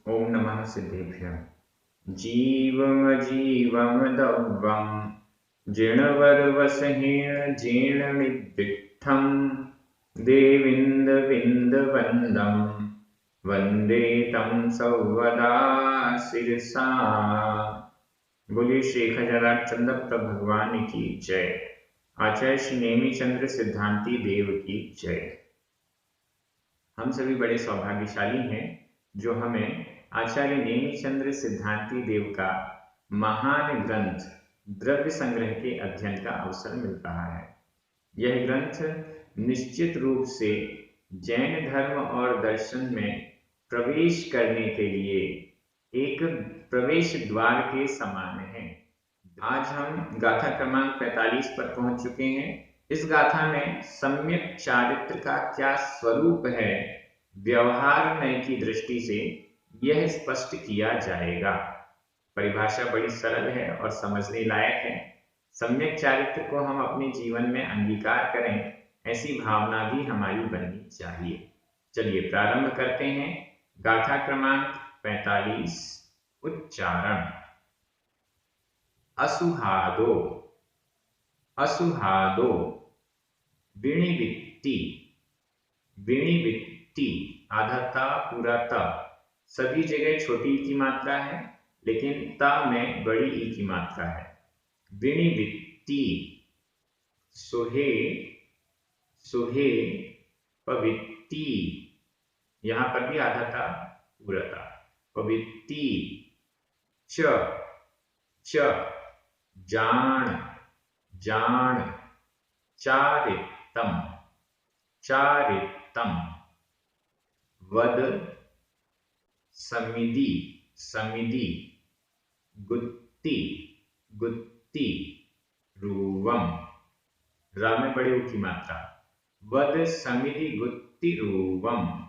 ओम नमः सिद्धेभ्यः। जीवमजीवम दव्वं जिणवरवसहेण जीर्णनिदिग्धं देविन्दविन्दवन्दं वन्दे तं सर्वदा शिरसा। बोलिए श्री खजराचंद्र प्रभु भगवान की जय। आचार्य श्री नेमिचंद्र सिद्धांती देव की जय। हम सभी बड़े सौभाग्यशाली हैं जो हमें आचार्य नेमिचंद्र सिद्धांती देव का महान ग्रंथ द्रव्य संग्रह के अध्ययन का अवसर मिल रहा है। यह ग्रंथ निश्चित रूप से जैन धर्म और दर्शन में प्रवेश करने के लिए एक प्रवेश द्वार के समान है। आज हम गाथा क्रमांक 45 पर पहुंच चुके हैं। इस गाथा में सम्यक चारित्र का क्या स्वरूप है, व्यवहार नय की दृष्टि से यह स्पष्ट किया जाएगा। परिभाषा बड़ी सरल है और समझने लायक है। सम्यक चारित्र को हम अपने जीवन में अंगीकार करें, ऐसी भावना भी हमारी बननी चाहिए। चलिए प्रारंभ करते हैं। गाथा क्रमांक 45 उच्चारण। असुहादो, असुहादो, विणिवित्ति, विणिवित्ति, आधा ता पूरा ता, सभी जगह छोटी ई की मात्रा है लेकिन ता में बड़ी ई की मात्रा है। विणिवित्ति, सुहे, सुहे पवित्ति, यहां पर भी आधा ता पूरा ता, पवित्ति। च, च, जान, जान, चारित्तम, चारित्तम, वद, समिधि, समिधि, गुत्ति, गुत्ति, रूवम, रा में बड़े ऊ की मात्रा, वद समिधि गुत्ति रूवम।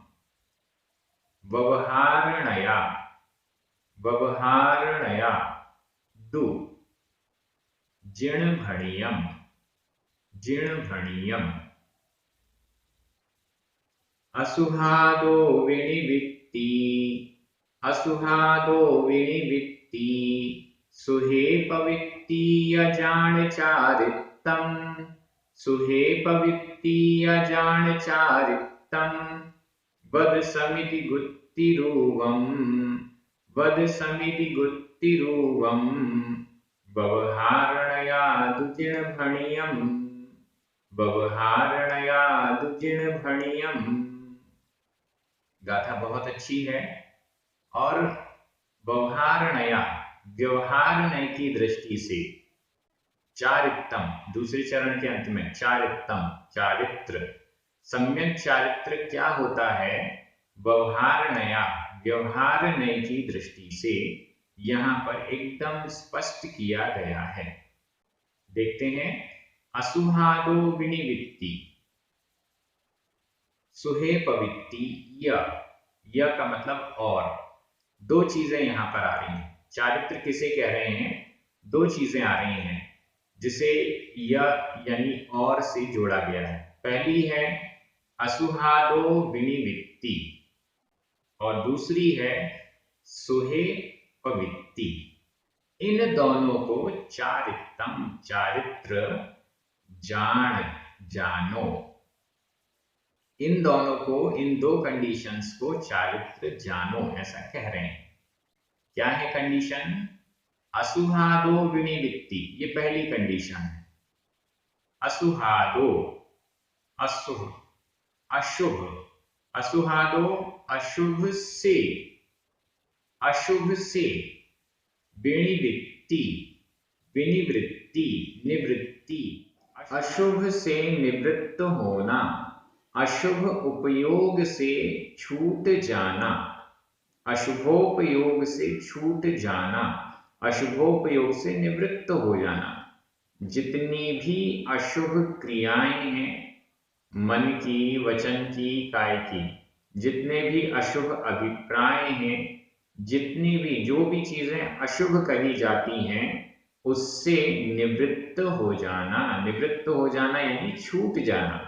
व्यवहारणया, व्यवहारणया, दु, जिणभणीयम, जिणभणीयम। असुहादो विणिवित्ति, असुहादो विणिवित्ति, सुहे पवित्ति अजान चारित्तम, सुहे पवित्ति अजान चारित्तम, वद समिति गुत्ति रूवम, वद समिति गुत्ति रूवम। व्यवहारणया दुजिणभणीयम, व्यवहारणया दुजिणभणीयम। गाथा बहुत अच्छी है और व्यवहारणया, व्यवहार नय की दृष्टि से, चारित्तम, दूसरे चरण के अंत में चारित्तम, चारित्र, सम्यक चारित्र क्या होता है, व्यवहार नया, व्यवहार नय की दृष्टि से यहां पर एकदम स्पष्ट किया गया है। देखते हैं। असुहादो विणिवित्ति, सुहे पवित्ति, य का मतलब और, दो चीजें यहां पर आ रही हैं। चारित्र किसे कह रहे हैं, दो चीजें आ रही हैं जिसे यानी और से जोड़ा गया है। पहली है असुहादो विणिवित्ति और दूसरी है सुहे पवित्ति। इन दोनों को चारित्तम, चारित्र, जान, जानो, इन दोनों को, इन दो कंडीशंस को चारित्र जानो, ऐसा कह रहे हैं। क्या है कंडीशन, असुहादो विणिवित्ति, ये पहली कंडीशन है। असुहादो, अशुभ, अशुभ, असुहादो अशुभ से, अशुभ से, विणिवित्ति, विनिवृत्ति, निवृत्ति, अशुभ से निवृत्त होना, अशुभ उपयोग से छूट जाना, अशुभोपयोग से छूट जाना, अशुभोपयोग से निवृत्त हो जाना। जितनी भी अशुभ क्रियाएं हैं, मन की, वचन की, काय की, जितने भी अशुभ अभिप्राय हैं, जितनी भी जो भी चीजें अशुभ कही जाती हैं, उससे निवृत्त हो जाना, निवृत्त हो जाना यानी छूट जाना,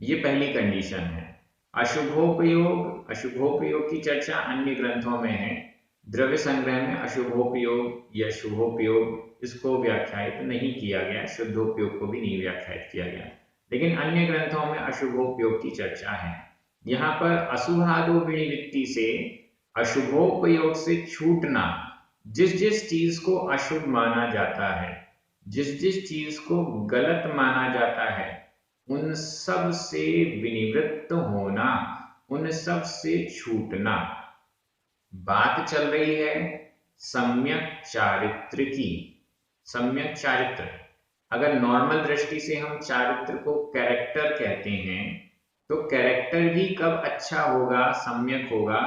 ये पहली कंडीशन है। अशुभोपयोग, अशुभोपयोग की चर्चा अन्य ग्रंथों में है। द्रव्य संग्रह में अशुभोपयोग या शुभोपयोग इसको व्याख्यायित नहीं किया गया, शुद्धोपयोग को भी नहीं व्याख्यायित किया गया, लेकिन अन्य ग्रंथों में अशुभोपयोग की चर्चा है। यहाँ पर अशुभादो विनिवृत्ति से अशुभोपयोग से छूटना, जिस जिस चीज को अशुभ माना जाता है, जिस जिस चीज को गलत माना जाता है, उन सब से विनिवृत्त होना, उन सब से छूटना। बात चल रही है सम्यक चारित्र की। सम्यक चारित्र, अगर नॉर्मल दृष्टि से हम चारित्र को कैरेक्टर कहते हैं, तो कैरेक्टर भी कब अच्छा होगा, सम्यक होगा,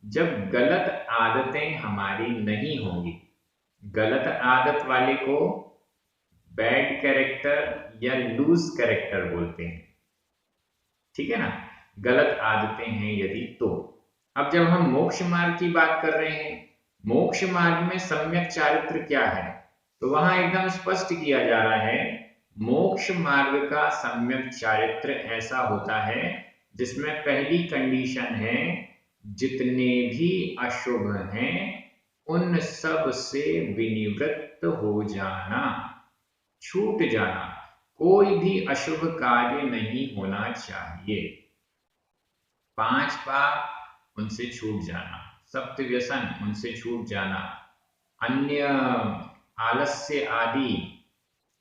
जब गलत आदतें हमारी नहीं होंगी। गलत आदत वाले को बैड कैरेक्टर या लूज कैरेक्टर बोलते हैं, ठीक है ना, गलत आदतें हैं यदि तो। अब जब हम मोक्ष मार्ग की बात कर रहे हैं, मोक्ष मार्ग में सम्यक चारित्र क्या है, तो वहां एकदम स्पष्ट किया जा रहा है, मोक्ष मार्ग का सम्यक चारित्र ऐसा होता है जिसमें पहली कंडीशन है, जितने भी अशुभ हैं उन सब से विनिवृत्त हो जाना, छूट जाना। कोई भी अशुभ कार्य नहीं होना चाहिए। 5 पाप उनसे छूट जाना, सप्त व्यसन उनसे छूट जाना, अन्य आलस्य आदि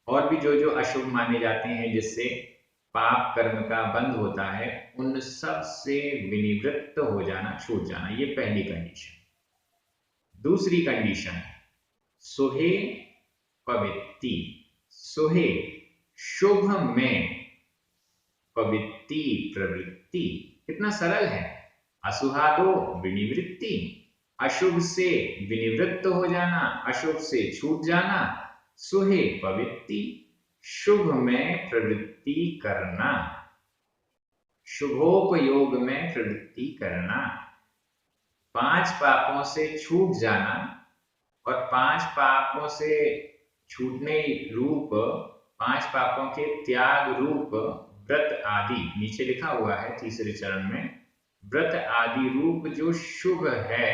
और भी जो जो अशुभ माने जाते हैं जिससे पाप कर्म का बंध होता है, उन सब से विनिवृत्त हो जाना, छूट जाना, ये पहली कंडीशन। दूसरी कंडीशन, सुहे पवित्ति। सुहे शुभ में, पवित्ति प्रवृत्ति, कितना सरल है। असुहादो विनिवृत्ति, अशुभ से विनिवृत्त हो जाना, अशुभ से छूट जाना। सुहे पवित्ति, शुभ में प्रवृत्ति करना, शुभोपयोग में प्रवृत्ति करना। 5 पापों से छूट जाना और 5 पापों से छूटने रूप, 5 पापों के त्याग रूप व्रत आदि, नीचे लिखा हुआ है तीसरे चरण में, व्रत आदि रूप जो शुभ है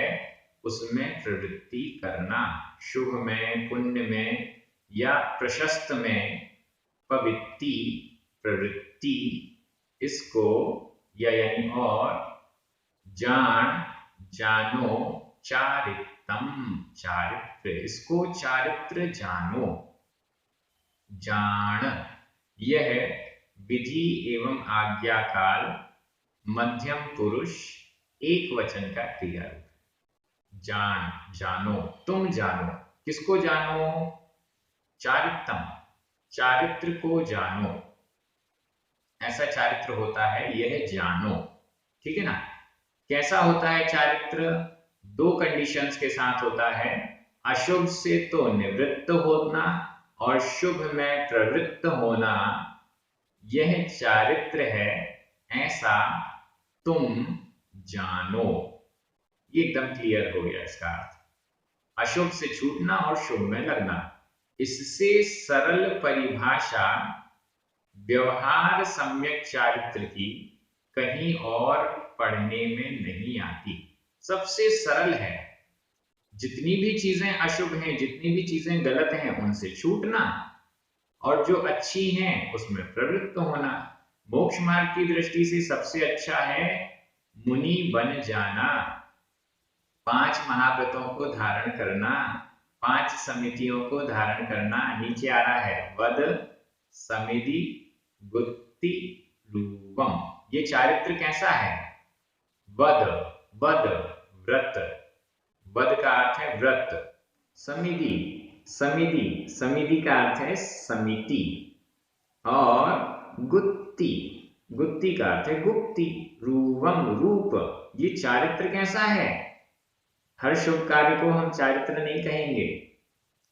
उसमें प्रवृत्ति करना। शुभ में, पुण्य में या प्रशस्त में पवित्ति प्रवृत्ति, इसको या यानी और जान, जानो, चारित्रम, चारित्र, इसको चारित्र जानो, जान। यह विधि एवं आज्ञा काल मध्यम पुरुष एक वचन का क्रिया रूप। जान, जानो, तुम जानो, किसको जानो, चारित्रम, चारित्र को जानो, ऐसा चारित्र होता है, यह जानो, ठीक है ना। कैसा होता है चारित्र, 2 कंडीशंस के साथ होता है, अशुभ से तो निवृत्त होना और शुभ में प्रवृत्त होना, यह चारित्र है, ऐसा तुम जानो। ये एकदम क्लियर हो गया इसका अर्थ, अशुभ से छूटना और शुभ में लगना। इससे सरल परिभाषा व्यवहार सम्यक चारित्र की कहीं और पढ़ने में नहीं आती। सबसे सरल है, जितनी भी चीजें अशुभ हैं, जितनी भी चीजें गलत हैं, उनसे छूटना और जो अच्छी हैं उसमें प्रवृत्त होना। मोक्ष मार्ग की दृष्टि से सबसे अच्छा है मुनि बन जाना, 5 महाव्रतों को धारण करना, 5 समितियों को धारण करना। नीचे आ रहा है वद, समिति, गुत्ति, रूपम। ये चारित्र कैसा है, वद, वद व्रत, वद का अर्थ है व्रत, समिति, समिति, समिति का अर्थ है समिति, और गुत्ति, गुत्ति का अर्थ है गुप्ति, रूपम रूप। ये चारित्र कैसा है, हर शुभ कार्य को हम चारित्र नहीं कहेंगे,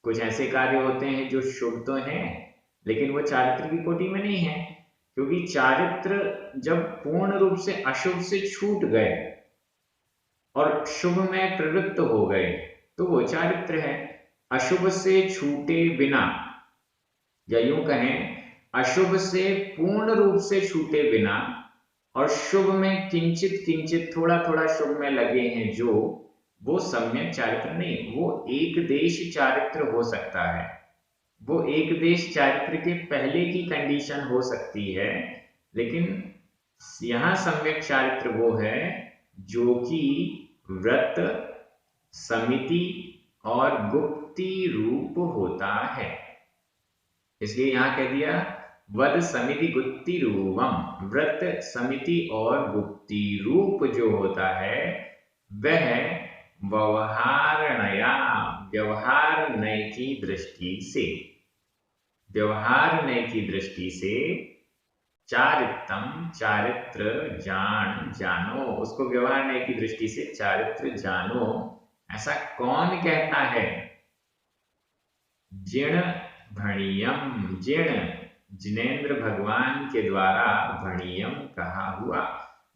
कुछ ऐसे कार्य होते हैं जो शुभ तो हैं लेकिन वो चारित्र की कोटि में नहीं है, क्योंकि चारित्र जब पूर्ण रूप से अशुभ से छूट गए और शुभ में प्रवृत्त हो गए तो वो चारित्र है। अशुभ से छूटे बिना, या यूं कहें अशुभ से पूर्ण रूप से छूटे बिना और शुभ में किंचित किंचित थोड़ा थोड़ा शुभ में लगे हैं जो, वो सम्यक चारित्र नहीं, वो एक देश चारित्र हो सकता है। वो एक देश चारित्र के पहले की कंडीशन हो सकती है, लेकिन यहां सम्यक चारित्र वो है जो कि व्रत, समिति और गुप्ती रूप होता है। इसलिए यहां कह दिया वद समिति गुप्ति रूपम, व्रत, समिति और गुप्ति रूप जो होता है वह व्यवहारणया, व्यवहार नय की दृष्टि से, व्यवहार नय की दृष्टि से चारित्रम, चारित्र जान, जानो, उसको व्यवहार नय की दृष्टि से चारित्र जानो, ऐसा कौन कहता है? जिण भणियम, जिण जिनेन्द्र भगवान के द्वारा भणियम कहा हुआ,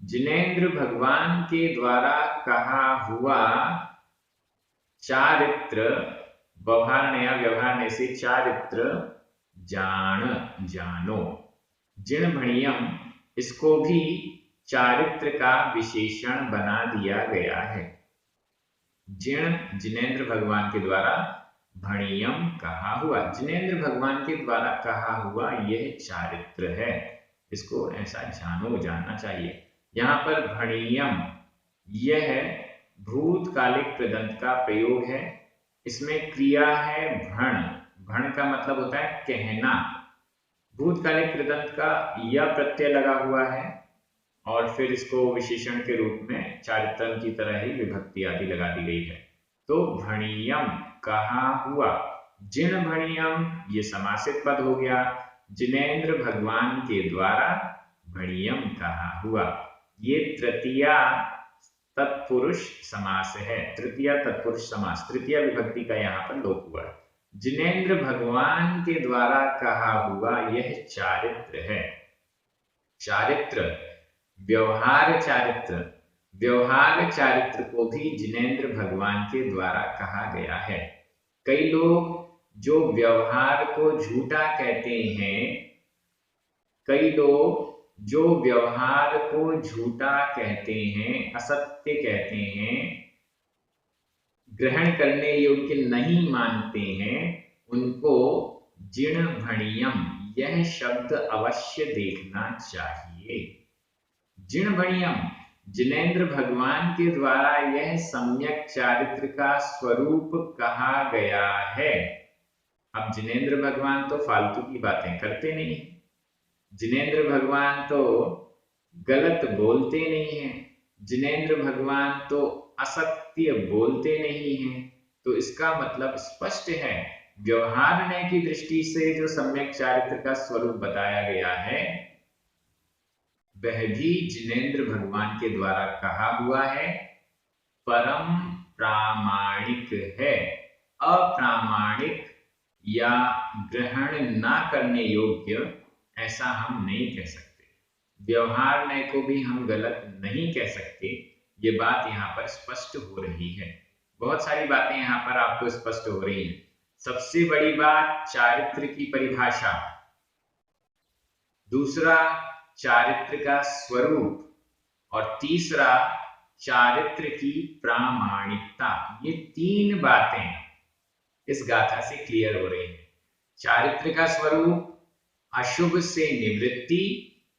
जिनेन्द्र भगवान के द्वारा कहा हुआ चारित्र, व्यवहारणया, व्यवहार से चारित्र जान, जानो। जिण भणियम, इसको भी चारित्र का विशेषण बना दिया गया है। जिण जिनेन्द्र भगवान के द्वारा भणियम कहा हुआ, जिनेन्द्र भगवान के द्वारा कहा हुआ यह चारित्र है, इसको ऐसा जानो, जानना चाहिए। यहां पर भणियम यह भूतकालिक कृदंत का प्रयोग है, इसमें क्रिया है भण, भण का मतलब होता है कहना, भूतकालिक कृदंत का या प्रत्यय लगा हुआ है और फिर इसको विशेषण के रूप में चारित्र की तरह ही विभक्ति आदि लगा दी गई है। तो भणियम कहा हुआ, जिन भणियम ये समासित पद हो गया, जिनेन्द्र भगवान के द्वारा भणियम कहा हुआ, ये तृतीया तत्पुरुष समास है, तृतीया तत्पुरुष समास, तृतीया विभक्ति का यहाँ पर लोप हुआ है। जिनेन्द्र भगवान के द्वारा कहा हुआ यह चारित्र है। चारित्र, व्यवहार चारित्र, व्यवहार चारित्र को भी जिनेन्द्र भगवान के द्वारा कहा गया है। कई लोग जो व्यवहार को झूठा कहते हैं, कई लोग जो व्यवहार को झूठा कहते हैं, असत्य कहते हैं, ग्रहण करने योग्य नहीं मानते हैं, उनको जिण भणियम यह शब्द अवश्य देखना चाहिए। जिण भणियम, जिनेन्द्र भगवान के द्वारा यह सम्यक चारित्र का स्वरूप कहा गया है। अब जिनेन्द्र भगवान तो फालतू की बातें करते नहीं, जिनेन्द्र भगवान तो गलत बोलते नहीं हैं, जिनेन्द्र भगवान तो असत्य बोलते नहीं हैं, तो इसका मतलब स्पष्ट है, व्यवहार नय की दृष्टि से जो सम्यक चारित्र का स्वरूप बताया गया है वह भी जिनेन्द्र भगवान के द्वारा कहा हुआ है, परम प्रामाणिक है। अप्रामाणिक या ग्रहण ना करने योग्य ऐसा हम नहीं कह सकते, व्यवहार नय को भी हम गलत नहीं कह सकते, ये बात यहाँ पर स्पष्ट हो रही है। बहुत सारी बातें यहाँ पर आपको स्पष्ट हो रही हैं। सबसे बड़ी बात चारित्र की परिभाषा, दूसरा चारित्र का स्वरूप और तीसरा चारित्र की प्रामाणिकता, ये तीन बातें इस गाथा से क्लियर हो रही हैं। चारित्र का स्वरूप, अशुभ से निवृत्ति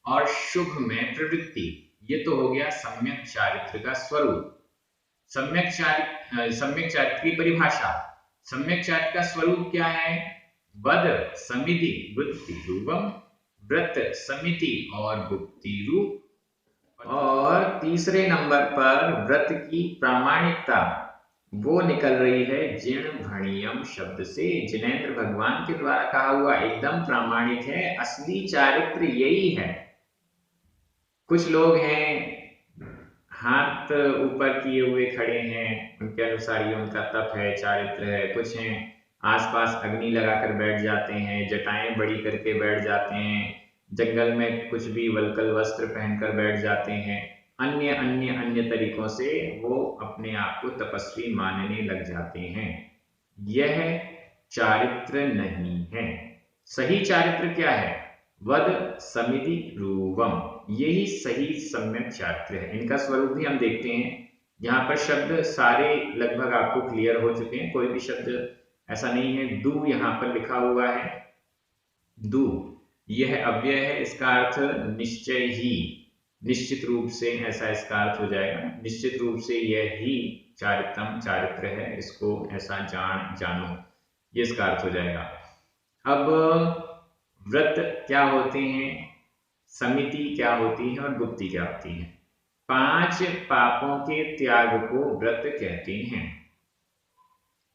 और शुभ में प्रवृत्ति, ये तो हो गया सम्यक चारित्र का स्वरूप। सम्यक चारित्र की परिभाषा, सम्यक चारित्र का स्वरूप क्या है? वद समिति गुप्ति रूपम, व्रत समिति और गुप्ति रूप, और तीसरे नंबर पर व्रत की प्रामाणिकता, वो निकल रही है जिण भणियम शब्द से, जिनेन्द्र भगवान के द्वारा कहा हुआ एकदम प्रामाणिक है, असली चारित्र यही है। कुछ लोग हैं हाथ ऊपर किए हुए खड़े हैं, उनके अनुसार ये उनका तप है, चारित्र है। कुछ हैं आसपास अग्नि लगाकर बैठ जाते हैं, जटाएं बड़ी करके बैठ जाते हैं, जंगल में कुछ भी वल्कल वस्त्र पहनकर बैठ जाते हैं, अन्य अन्य अन्य तरीकों से वो अपने आप को तपस्वी मानने लग जाते हैं। यह चारित्र नहीं है। सही चारित्र क्या है? वद समिति रूपम, यही सही सम्यक चारित्र है। इनका स्वरूप भी हम देखते हैं। यहाँ पर शब्द सारे लगभग आपको क्लियर हो चुके हैं, कोई भी शब्द ऐसा नहीं है। दु यहाँ पर लिखा हुआ है, दु यह अव्यय है, इसका अर्थ निश्चय ही, निश्चित रूप से, ऐसा इसका अर्थ हो जाएगा। निश्चित रूप से यह ही चारित्रम चारित्र है, इसको ऐसा जानो, ये इसका अर्थ हो जाएगा। अब व्रत क्या होते हैं, समिति क्या होती है और गुप्ति क्या होती है। 5 पापों के त्याग को व्रत कहते हैं।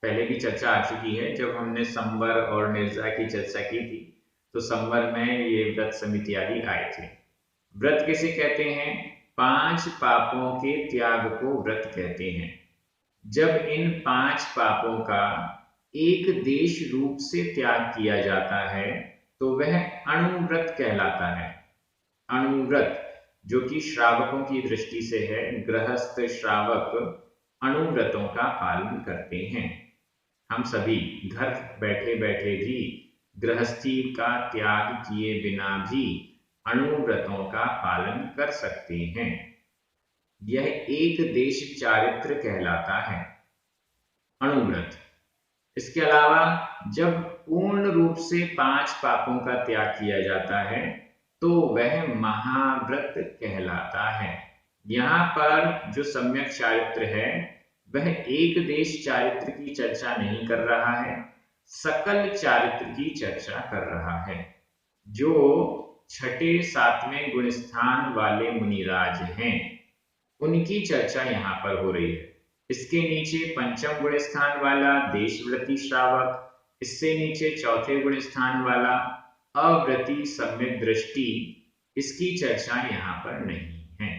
पहले भी चर्चा आ चुकी है, जब हमने संवर और निर्जरा की चर्चा की थी तो संवर में ये व्रत समिति आदि आए थे। व्रत किसे कहते हैं, 5 पापों के त्याग को व्रत कहते हैं। जब इन 5 पापों का एक देश रूप से त्याग किया जाता है तो वह अणुव्रत कहलाता है। अणुव्रत जो कि श्रावकों की दृष्टि से है, गृहस्थ श्रावक अणुव्रतों का पालन करते हैं। हम सभी घर बैठे बैठे भी गृहस्थी का त्याग किए बिना भी अणुव्रतों का पालन कर सकते हैं। यह एक देश चारित्र कहलाता है, अणुव्रत। इसके अलावा जब पूर्ण रूप से 5 पापों का त्याग किया जाता है तो वह महाव्रत कहलाता है। यहाँ पर जो सम्यक चारित्र है वह एक देश चारित्र की चर्चा नहीं कर रहा है, सकल चारित्र की चर्चा कर रहा है। जो 6ठे 7वें गुण स्थान वाले मुनिराज हैं उनकी चर्चा यहाँ पर हो रही है। इसके नीचे 5वें गुण स्थान वाला देशव्रती श्रावक, इससे नीचे 4थे गुण स्थान वाला अव्रती सम्यक दृष्टि, इसकी चर्चा यहाँ पर नहीं है।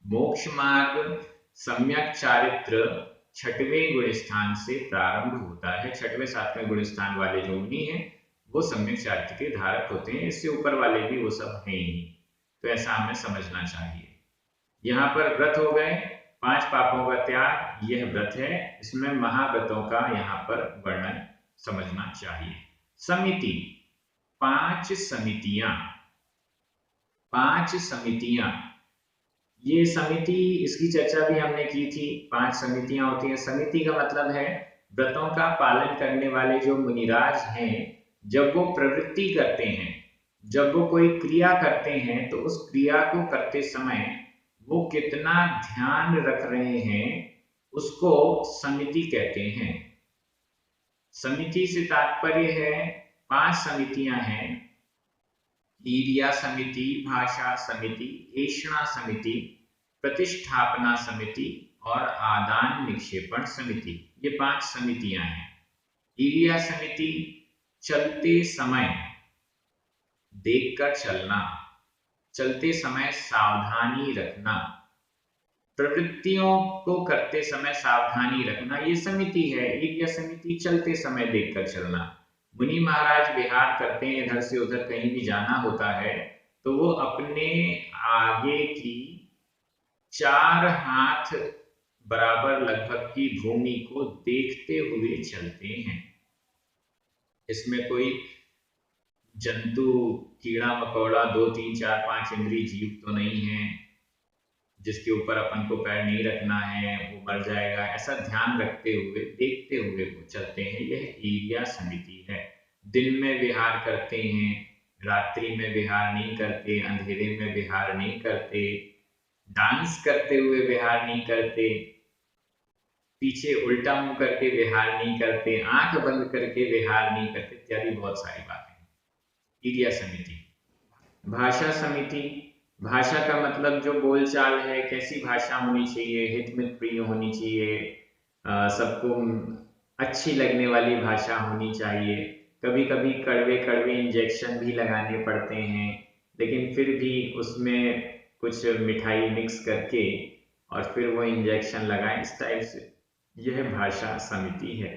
मोक्ष मार्ग सम्यक चारित्र 6वें गुण स्थान से प्रारंभ होता है। 6वें 7वें गुण स्थान वाले जो मुनि हैं वो सम्यक चारित्र के धारक होते हैं, इससे ऊपर वाले भी वो सब हैं ही, तो ऐसा हमें समझना चाहिए। यहाँ पर व्रत हो गए, 5 पापों का त्याग, यह व्रत है। इसमें महाव्रतों का यहाँ पर वर्णन समझना चाहिए। समिति, 5 समितियां, 5 समितियां, ये समिति, इसकी चर्चा भी हमने की थी। 5 समितियां होती हैं। समिति का मतलब है व्रतों का पालन करने वाले जो मुनिराज हैं, जब वो प्रवृत्ति करते हैं, जब वो कोई क्रिया करते हैं तो उस क्रिया को करते समय वो कितना ध्यान रख रहे हैं उसको समिति कहते हैं। समिति से तात्पर्य है 5 समितियां हैं, ईर्या समिति, भाषा समिति, ऐषणा समिति, प्रतिष्ठापना समिति और आदान निक्षेपण समिति, ये 5 समितियां हैं। ईर्या समिति, चलते समय देखकर चलना, चलते समय सावधानी रखना, प्रवृत्तियों को करते समय सावधानी रखना, ये समिति है। ईर्या समिति, चलते समय देखकर चलना। मुनि महाराज विहार करते हैं, इधर से उधर कहीं भी जाना होता है तो वो अपने आगे की 4 हाथ बराबर लगभग की भूमि को देखते हुए चलते हैं। इसमें कोई जंतु, कीड़ा मकोड़ा, 2 3 4 5 इंद्रिय जीव तो नहीं है जिसके ऊपर अपन को पैर नहीं रखना है, वो मर जाएगा, ऐसा ध्यान रखते हुए, देखते हुए वो चलते हैं। यह ईर्या समिति है। दिन में विहार करते हैं, रात्रि में विहार नहीं करते, अंधेरे में विहार नहीं करते, डांस करते हुए विहार नहीं करते, पीछे उल्टा मुंह करके विहार नहीं करते, आंख बंद करके विहार नहीं करते, इत्यादि बहुत सारी बातें। ईर्या समिति। भाषा समिति, भाषा का मतलब जो बोलचाल है, कैसी भाषा होनी चाहिए, हितमित प्रिय होनी चाहिए, सबको अच्छी लगने वाली भाषा होनी चाहिए। कभी कभी कड़वे कड़वे इंजेक्शन भी लगाने पड़ते हैं, लेकिन फिर भी उसमें कुछ मिठाई मिक्स करके और फिर वो इंजेक्शन लगाएं, इस टाइप से, यह भाषा समिति है।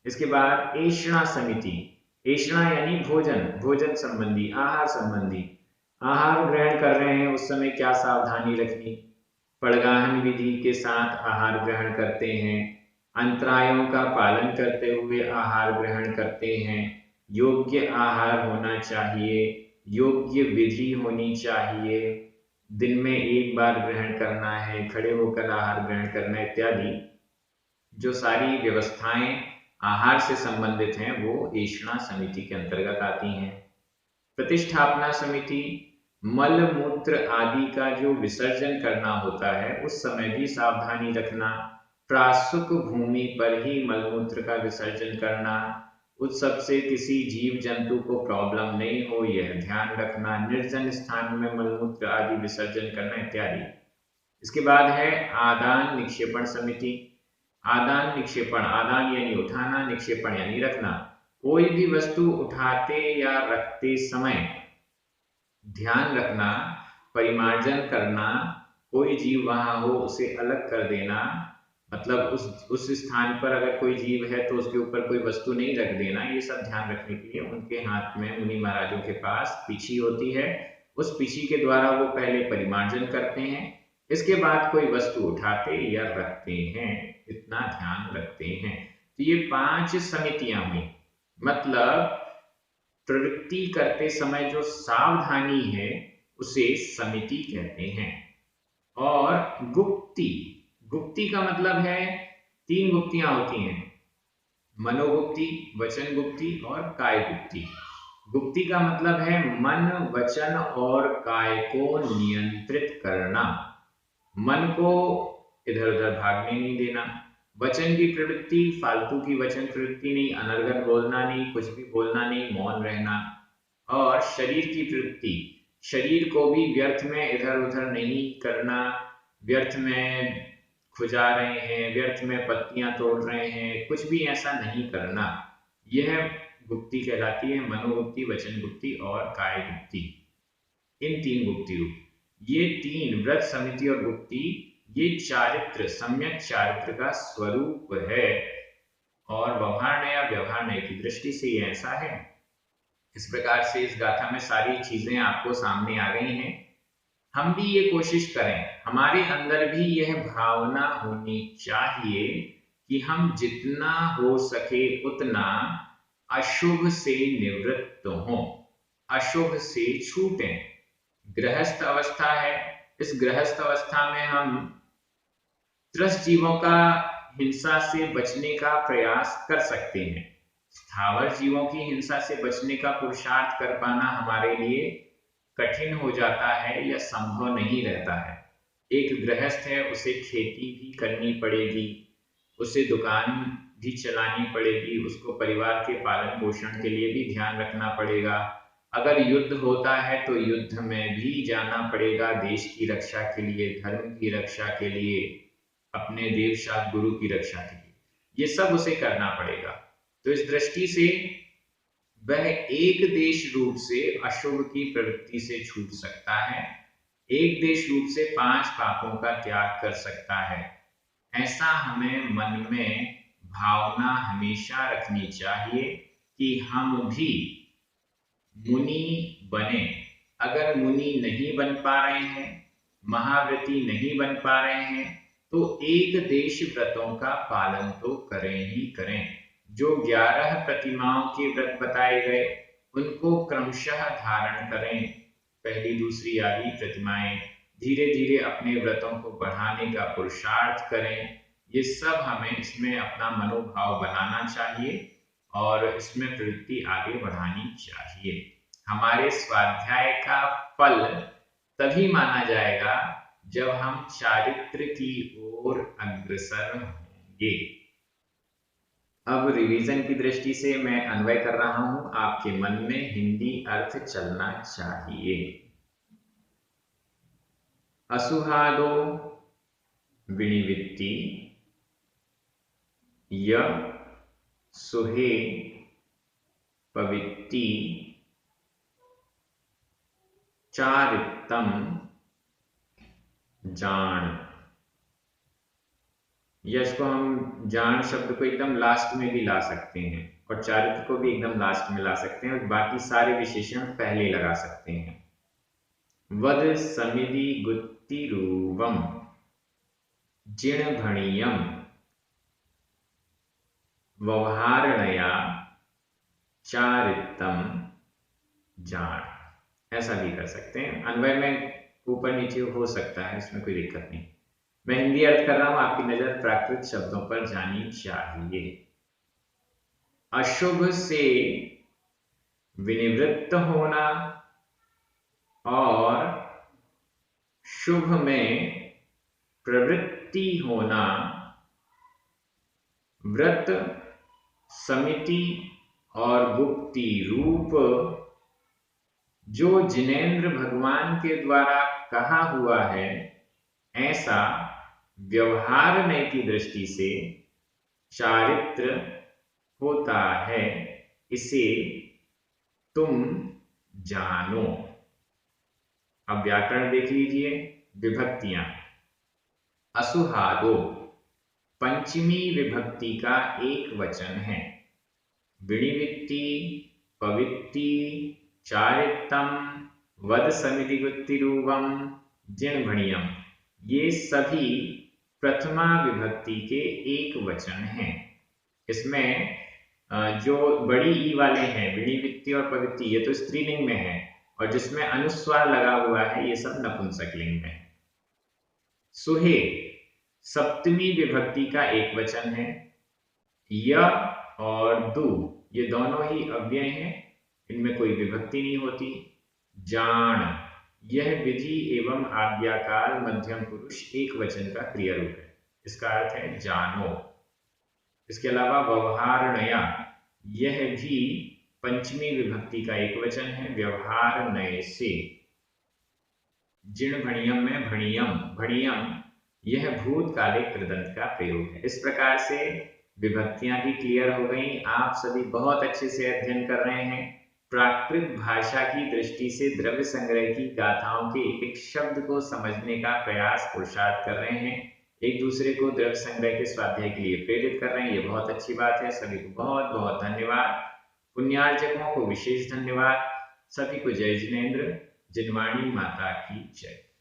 इसके बाद ऐषणा समिति। ऐषणा यानी भोजन, भोजन संबंधी, आहार संबंधी। आहार ग्रहण कर रहे हैं उस समय क्या सावधानी रखनी, पड़गाहन विधि के साथ आहार ग्रहण करते हैं, अंतरायों का पालन करते हुए आहार ग्रहण करते हैं, योग्य आहार होना चाहिए, योग्य विधि होनी चाहिए, दिन में एक बार ग्रहण करना है, खड़े होकर आहार ग्रहण करना इत्यादि जो सारी व्यवस्थाएं आहार से संबंधित हैं वो ऐषणा समिति के अंतर्गत आती हैं। प्रतिष्ठापना समिति मल मूत्र आदि का जो विसर्जन करना होता है उस समय भी सावधानी रखना, प्रासुक भूमि पर ही मलमूत्र का विसर्जन करना, उत्सव से किसी जीव जंतु को प्रॉब्लम नहीं हो यह ध्यान रखना, निर्जन स्थान में मलमूत्र आदि विसर्जन करना इत्यादि। इसके बाद है आदान निक्षेपण समिति। आदान निक्षेपण, आदान यानी उठाना, निक्षेपण यानी रखना। कोई भी वस्तु उठाते या रखते समय ध्यान रखना, परिमार्जन करना, कोई जीव वहां हो उसे अलग कर देना, मतलब उस स्थान पर अगर कोई जीव है तो उसके ऊपर कोई वस्तु नहीं रख देना, ये सब ध्यान रखने के लिए उनके हाथ में मुनि महाराजों के पास पीछी होती है। उस पीछी के द्वारा वो पहले परिमार्जन करते हैं, इसके बाद कोई वस्तु उठाते या रखते हैं, इतना ध्यान रखते हैं। तो ये 5 समितियां हुई, मतलब प्रवृत्ति करते समय जो सावधानी है उसे समिति कहते हैं। और गुप्ति, गुप्ति का मतलब है 3 गुप्तियां होती हैं, मनोगुप्ति, वचन गुप्ति और काय गुप्ति। गुप्ति का मतलब है मन, वचन और काय को नियंत्रित करना, मन को इधर उधर भागने नहीं देना, वचन की प्रवृत्ति फालतू की वचन प्रवृत्ति नहीं, अनर्गल बोलना नहीं, कुछ भी बोलना नहीं, मौन रहना, और शरीर की प्रवृत्ति, शरीर को भी व्यर्थ में इधर उधर नहीं करना, व्यर्थ में खुजा रहे हैं, व्यर्थ में पत्तियां तोड़ रहे हैं, कुछ भी ऐसा नहीं करना, यह गुप्ति कहलाती है। मनोगुप्ति, वचन गुप्ति और काय गुप्ति, इन 3 गुप्तियों, ये 3 व्रत, समिति और गुप्ति, ये चारित्र, सम्यक चारित्र का स्वरूप है और व्यवहार या व्यवहार की दृष्टि से ये ऐसा है। इस प्रकार से इस गाथा में सारी चीजें आपको सामने आ गई हैं। हम भी ये कोशिश करें, हमारे अंदर भी यह भावना होनी चाहिए कि हम जितना हो सके उतना अशुभ से निवृत्त हों, अशुभ से छूटें। गृहस्थ अवस्था है, इस गृहस्थ अवस्था में हम त्रस्त जीवों का हिंसा से बचने का प्रयास कर सकते हैं। स्थावर जीवों की हिंसा से बचने का पुरुषार्थ कर पाना हमारे लिए कठिन हो जाता है या संभव नहीं रहता है। एक गृहस्थ है, उसे खेती भी करनी पड़ेगी, उसे दुकान भी चलानी पड़ेगी, उसको परिवार के पालन पोषण के लिए भी ध्यान रखना पड़ेगा। अगर युद्ध होता है तो युद्ध में भी जाना पड़ेगा, देश की रक्षा के लिए, धर्म की रक्षा के लिए, अपने देवशास्त्र गुरु की रक्षा के लिए, ये सब उसे करना पड़ेगा। तो इस दृष्टि से वह एक देश रूप से अशुभ की प्रवृत्ति से छूट सकता है, एक देश रूप से 5 पापों का त्याग कर सकता है। ऐसा हमें मन में भावना हमेशा रखनी चाहिए कि हम भी मुनि बने। अगर मुनि नहीं बन पा रहे हैं, महाव्रती नहीं बन पा रहे हैं, तो एक देश व्रतों का पालन तो करें ही करें। जो 11 प्रतिमाओं के व्रत बताए गए उनको क्रमशः धारण करें, पहली दूसरी आदि प्रतिमाएं, धीरे धीरे अपने व्रतों को बढ़ाने का पुरुषार्थ करें। ये सब हमें इसमें अपना मनोभाव बनाना चाहिए और इसमें प्रवृत्ति आगे बढ़ानी चाहिए। हमारे स्वाध्याय का फल तभी माना जाएगा जब हम चारित्र की ओर अग्रसर होंगे। अब रिवीजन की दृष्टि से मैं अन्वय कर रहा हूं, आपके मन में हिंदी अर्थ चलना चाहिए। असुहादो विनिवित्ति य सुहे पवित्ति चारित्तम जान। यश को हम जान शब्द को एकदम लास्ट में भी ला सकते हैं और चारित्र को भी एकदम लास्ट में ला सकते हैं और बाकी सारे विशेषण पहले लगा सकते हैं। वद समिधि गुत्तिरूवम जिणभणीयम व्यवहारणया चारित्तम जान। ऐसा भी कर सकते हैं। अन्वय में ऊपर नीचे हो सकता है, इसमें कोई दिक्कत नहीं। मैं हिंदी अर्थ कर रहा हूं, आपकी नजर प्राकृत शब्दों पर जानी चाहिए। अशुभ से विनिवृत्त होना और शुभ में प्रवृत्ति होना व्रत, समिति और गुप्ती रूप जो जिनेंद्र भगवान के द्वारा कहा हुआ है, ऐसा व्यवहार नय की दृष्टि से चारित्र होता है, इसे तुम जानो। अब व्याकरण देख लीजिए। विभक्तियां। असुहादो पंचमी विभक्ति का एक वचन है। विणिवित्ति, पवित्ति, चारित्रम, वद समिति गुत्तिरूपम, जिनभणियम, ये सभी प्रथमा विभक्ति के एक वचन हैं। इसमें जो बड़ी ई वाले हैं, विणिवित्ति और पवित्ति, ये तो स्त्रीलिंग में है, और जिसमें अनुस्वार लगा हुआ है ये सब नपुंसकलिंग में है। सुहे सप्तमी विभक्ति का एक वचन है। य और दु ये दोनों ही अव्यय हैं, इनमें कोई विभक्ति नहीं होती। जान यह विधि एवं आज्ञाकाल मध्यम पुरुष एक वचन का क्रिया रूप है, इसका अर्थ है जानो। इसके अलावा व्यवहारणया यह भी पंचमी विभक्ति का एक वचन है, व्यवहार नय से। जिण भणियम में भणियम, भणियम यह भूतकालिक कृदंत का प्रयोग है। इस प्रकार से विभक्तियां भी क्लियर हो गई। आप सभी बहुत अच्छे से अध्ययन कर रहे हैं। प्राकृत भाषा की दृष्टि से द्रव्य संग्रह की गाथाओं के एक शब्द को समझने का प्रयास पुरुषार्थ कर रहे हैं। एक दूसरे को द्रव्य संग्रह के स्वाध्याय के लिए प्रेरित कर रहे हैं, ये बहुत अच्छी बात है। सभी को बहुत बहुत धन्यवाद। पुण्यार्जकों को विशेष धन्यवाद। सभी को जय जिनेंद्र। जिनवाणी माता की जय।